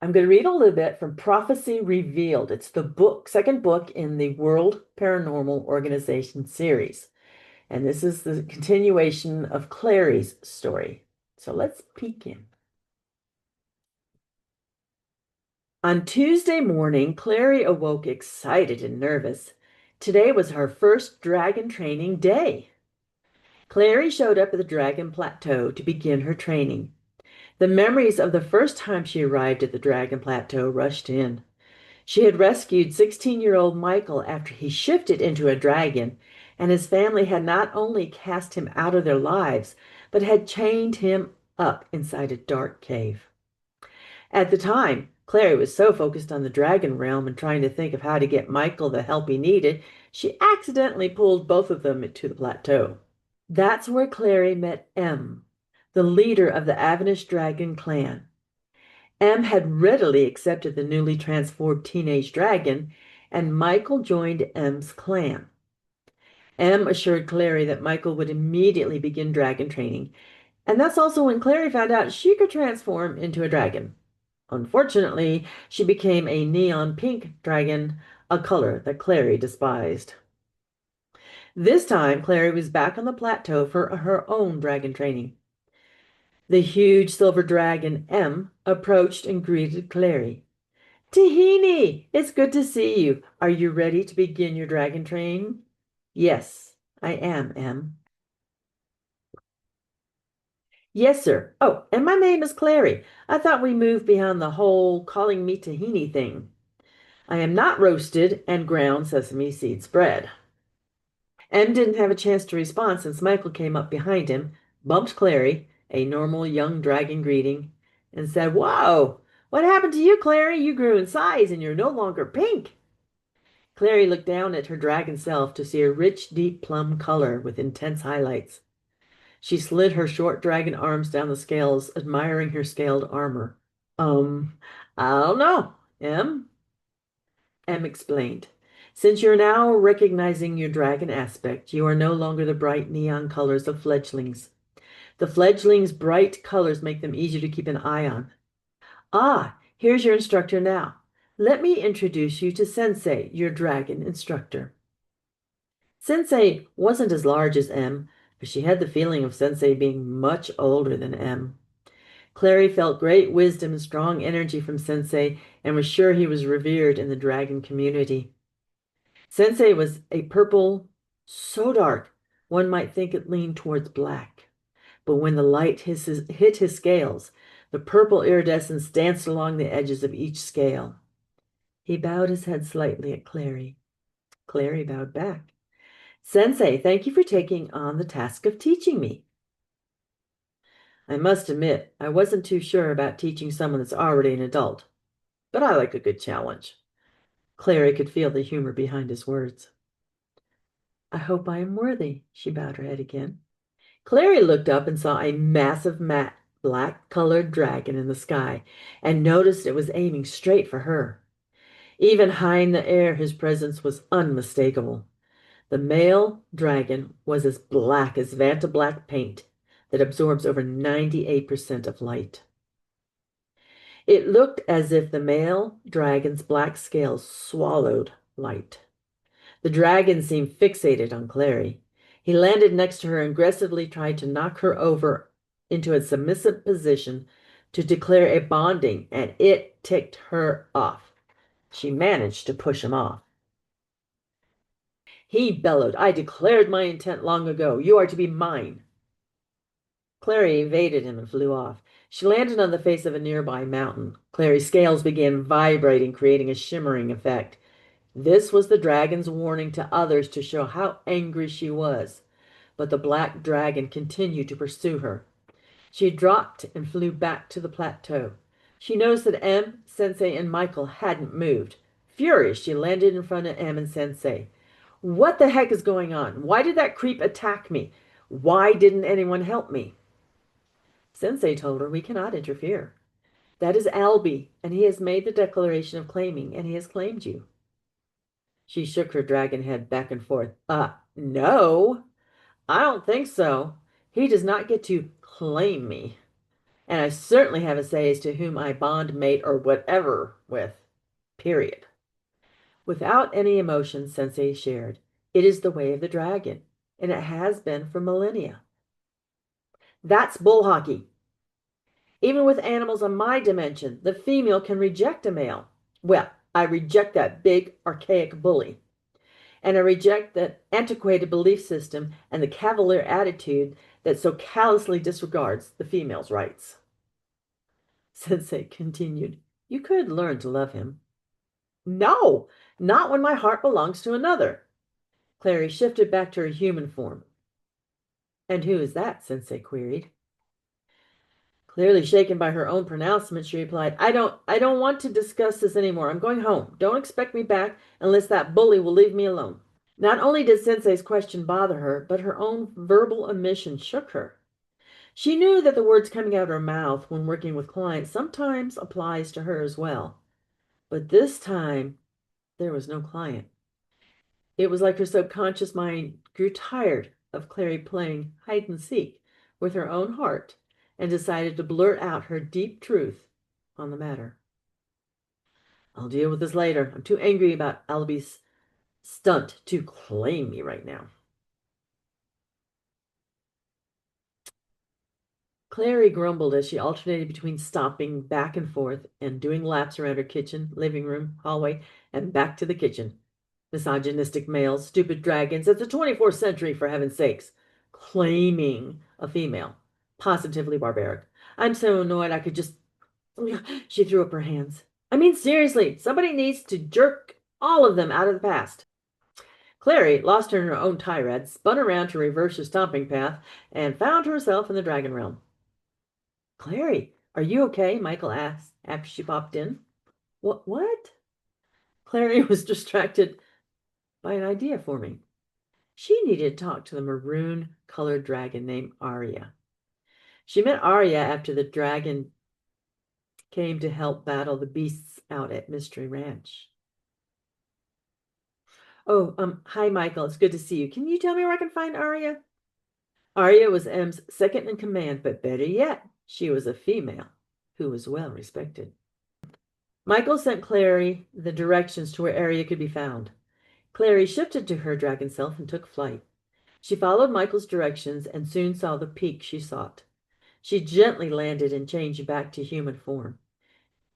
I'm going to read a little bit from Prophecy Revealed. It's the second book in the World Paranormal Organization series. And this is the continuation of Clary's story. So let's peek in. On Tuesday morning, Clary awoke excited and nervous. Today was her first dragon training day. Clary showed up at the Dragon Plateau to begin her training. The memories of the first time she arrived at the Dragon Plateau rushed in. She had rescued 16-year-old Michael after he shifted into a dragon, and his family had not only cast him out of their lives, but had chained him up inside a dark cave. At the time, Clary was so focused on the dragon realm and trying to think of how to get Michael the help he needed, she accidentally pulled both of them to the plateau. That's where Clary met M, the leader of the Avanish Dragon clan. M had readily accepted the newly transformed teenage dragon, and Michael joined M's clan. M assured Clary that Michael would immediately begin dragon training, and that's also when Clary found out she could transform into a dragon. Unfortunately, she became a neon pink dragon, a color that Clary despised. This time, Clary was back on the plateau for her own dragon training. The huge silver dragon M approached and greeted Clary. Tahini, it's good to see you. Are you ready to begin your dragon training? Yes, I am, M. Yes, sir. Oh, and my name is Clary. I thought we moved beyond the whole calling me Tahini thing. I am not roasted and ground sesame seed spread. M didn't have a chance to respond since Michael came up behind him, bumped Clary, a normal young dragon greeting, and said, Whoa, what happened to you, Clary? You grew in size and you're no longer pink. Clary looked down at her dragon self to see a rich, deep plum color with intense highlights. She slid her short dragon arms down the scales, admiring her scaled armor. Um, I don't know, M explained. Since you're now recognizing your dragon aspect, you are no longer the bright neon colors of fledglings. The fledglings' bright colors make them easier to keep an eye on. Ah, here's your instructor now. Let me introduce you to Sensei, your dragon instructor. Sensei wasn't as large as M, but she had the feeling of Sensei being much older than M. Clary felt great wisdom and strong energy from Sensei and was sure he was revered in the dragon community. Sensei was a purple so dark one might think it leaned towards black. But when the light hit his scales, the purple iridescence danced along the edges of each scale. He bowed his head slightly at Clary. Clary bowed back. Sensei, thank you for taking on the task of teaching me. I must admit, I wasn't too sure about teaching someone that's already an adult, but I like a good challenge. Clary could feel the humor behind his words. I hope I am worthy, she bowed her head again. Clary looked up and saw a massive matte black-colored dragon in the sky and noticed it was aiming straight for her. Even high in the air, his presence was unmistakable. The male dragon was as black as Vanta black paint that absorbs over 98% of light. It looked as if the male dragon's black scales swallowed light. The dragon seemed fixated on Clary. He landed next to her and aggressively tried to knock her over into a submissive position to declare a bonding, and it ticked her off. She managed to push him off. He bellowed, I declared my intent long ago. You are to be mine. Clary evaded him and flew off. She landed on the face of a nearby mountain. Clary's scales began vibrating, creating a shimmering effect. This was the dragon's warning to others to show how angry she was. But the black dragon continued to pursue her. She dropped and flew back to the plateau. She noticed that M, Sensei, and Michael hadn't moved. Furious, she landed in front of M and Sensei. What the heck is going on? Why did that creep attack me? Why didn't anyone help me? Sensei told her we cannot interfere. That is Albie, and he has made the declaration of claiming, and he has claimed you. She shook her dragon head back and forth. No, I don't think so. He does not get to claim me. And I certainly have a say as to whom I bond, mate, or whatever with. Period. Without any emotion, Sensei shared. It is the way of the dragon, and it has been for millennia. That's bull hockey. Even with animals of my dimension, the female can reject a male. Well, I reject that big, archaic bully. And I reject that antiquated belief system and the cavalier attitude that so callously disregards the female's rights. Sensei continued, You could learn to love him. No, not when my heart belongs to another. Clary shifted back to her human form. And who is that? Sensei queried. Clearly shaken by her own pronouncement, she replied, I don't want to discuss this anymore. I'm going home. Don't expect me back unless that bully will leave me alone. Not only did Sensei's question bother her, but her own verbal omission shook her. She knew that the words coming out of her mouth when working with clients sometimes applies to her as well. But this time, there was no client. It was like her subconscious mind grew tired of Clary playing hide and seek with her own heart and decided to blurt out her deep truth on the matter. I'll deal with this later. I'm too angry about Albie's stunt to claim me right now. Clary grumbled as she alternated between stomping back and forth and doing laps around her kitchen, living room, hallway, and back to the kitchen. Misogynistic males, stupid dragons, it's the 24th century, for heaven's sakes. Claiming a female. Positively barbaric. I'm so annoyed I could just... She threw up her hands. I mean, seriously, somebody needs to jerk all of them out of the past. Clary, lost in her own tirade, spun around to reverse her stomping path and found herself in the dragon realm. Clary, are you okay? Michael asked after she popped in. What? Clary was distracted by an idea forming. She needed to talk to the maroon-colored dragon named Arya. She met Arya after the dragon came to help battle the beasts out at Mystery Ranch. Oh, hi, Michael. It's good to see you. Can you tell me where I can find Arya? Arya was M's second in command, but better yet, she was a female who was well respected. Michael sent Clary the directions to where Arya could be found. Clary shifted to her dragon self and took flight. She followed Michael's directions and soon saw the peak she sought. She gently landed and changed back to human form.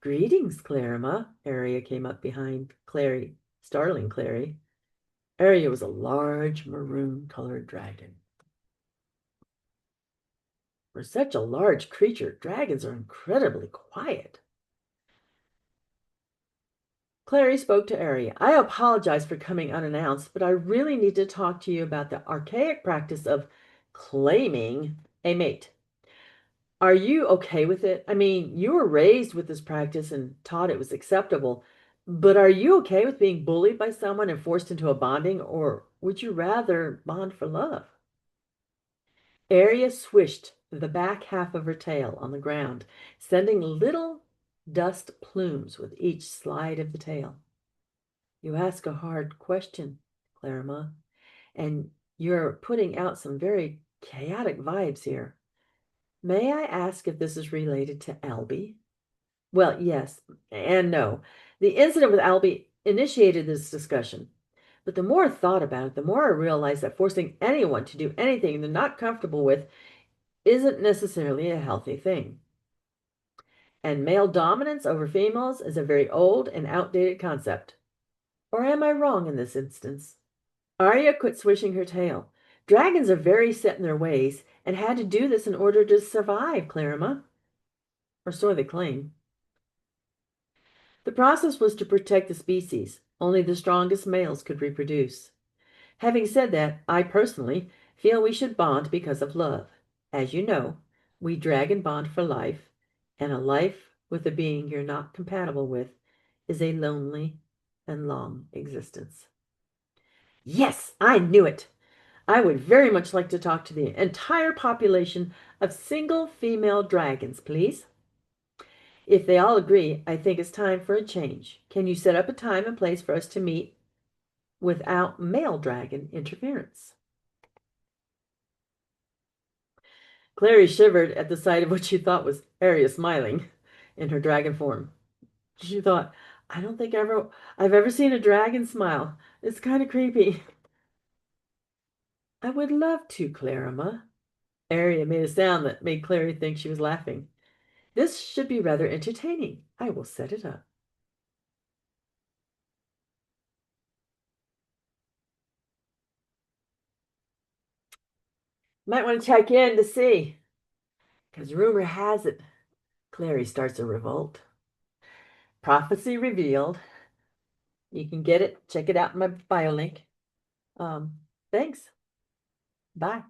Greetings, Clarima. Arya came up behind Clary, startling Clary. Arya was a large maroon-colored dragon. For such a large creature, dragons are incredibly quiet. Clary spoke to Arya. I apologize for coming unannounced, but I really need to talk to you about the archaic practice of claiming a mate. Are you okay with it? I mean, you were raised with this practice and taught it was acceptable, but are you okay with being bullied by someone and forced into a bonding, or would you rather bond for love? Arya swished the back half of her tail on the ground, sending little dust plumes with each slide of the tail. You ask a hard question, Clarima, and you're putting out some very chaotic vibes here. May I ask if this is related to Albie? Well, yes and no. The incident with Albie initiated this discussion. But the more I thought about it, the more I realized that forcing anyone to do anything they're not comfortable with isn't necessarily a healthy thing. And male dominance over females is a very old and outdated concept. Or am I wrong in this instance? Arya quit swishing her tail. Dragons are very set in their ways and had to do this in order to survive, Clarima. Or so they claim. The process was to protect the species. Only the strongest males could reproduce. Having said that, I personally feel we should bond because of love. As you know, we dragon bond for life, and a life with a being you're not compatible with is a lonely and long existence. Yes, I knew it. I would very much like to talk to the entire population of single female dragons, please. If they all agree, I think it's time for a change. Can you set up a time and place for us to meet without male dragon interference? Clary shivered at the sight of what she thought was Arya smiling in her dragon form. She thought, I don't think I've ever seen a dragon smile. It's kind of creepy. I would love to, Clarima. Arya made a sound that made Clary think she was laughing. This should be rather entertaining. I will set it up. Might want to check in to see, because rumor has it Clary starts a revolt. Prophecy revealed. You can get it. Check it out in my bio link. Thanks. Bye.